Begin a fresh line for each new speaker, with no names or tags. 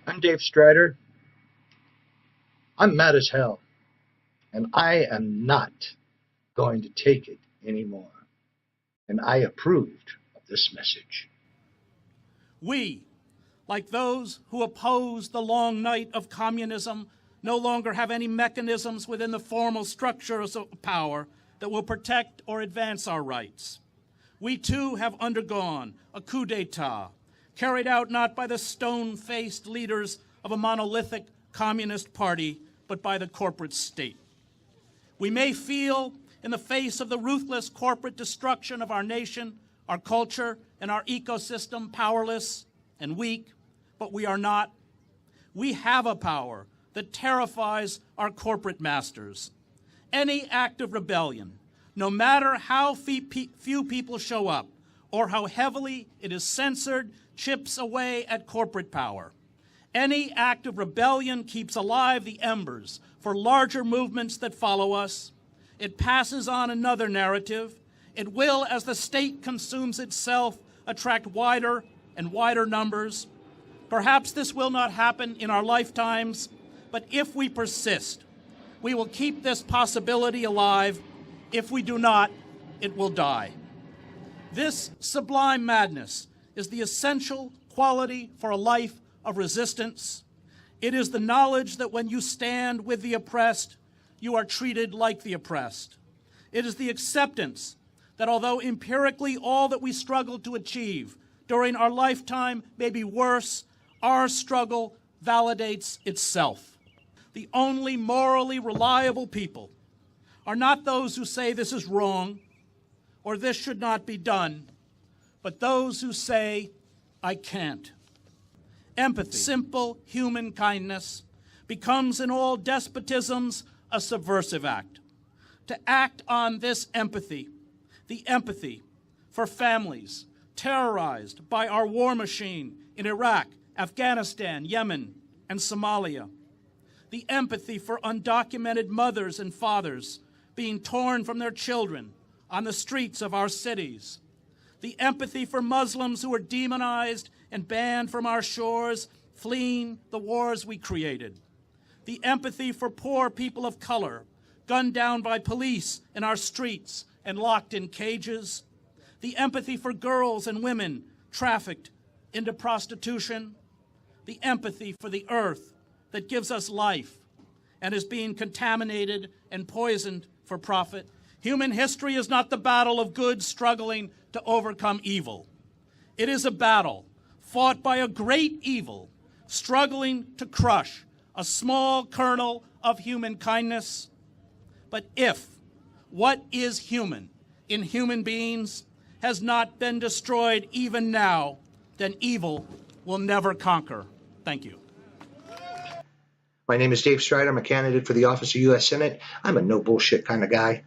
I'm Dave Strider. I'm mad as hell, and I am not going to take it anymore. And I approved of this message.
We, like those who oppose the long night of communism, no longer have any mechanisms within the formal structures of power that will protect or advance our rights. We too have undergone a coup d'etat, carried out not by the stone-faced leaders of a monolithic communist party, but by the corporate state. We may feel, in the face of the ruthless corporate destruction of our nation, our culture, and our ecosystem, powerless and weak, but we are not. We have a power that terrifies our corporate masters. Any act of rebellion, no matter how few people show up or how heavily it is censored, chips away at corporate power. Any act of rebellion keeps alive the embers for larger movements that follow us. It passes on another narrative. It will, as the state consumes itself, attract wider and wider numbers. Perhaps this will not happen in our lifetimes, but if we persist, we will keep this possibility alive. If we do not, it will die. This sublime madness is the essential quality for a life of resistance. It is the knowledge that when you stand with the oppressed, you are treated like the oppressed. It is the acceptance that although empirically all that we struggle to achieve during our lifetime may be worse, our struggle validates itself. The only morally reliable people are not those who say this is wrong or this should not be done, but those who say, I can't. Empathy, simple human kindness, becomes in all despotisms a subversive act. To act on this empathy, the empathy for families terrorized by our war machine in Iraq, Afghanistan, Yemen, and Somalia. The empathy for undocumented mothers and fathers being torn from their children on the streets of our cities. The empathy for Muslims who are demonized and banned from our shores, fleeing the wars we created. The empathy for poor people of color, gunned down by police in our streets and locked in cages. The empathy for girls and women trafficked into prostitution. The empathy for the earth that gives us life and is being contaminated and poisoned for profit. Human history is not the battle of good struggling to overcome evil. It is a battle fought by a great evil, struggling to crush a small kernel of human kindness. But if what is human in human beings has not been destroyed even now, then evil will never conquer. Thank you.
My name is Dave Strider. I'm a candidate for the office of U.S. Senate. I'm a no bullshit kind of guy.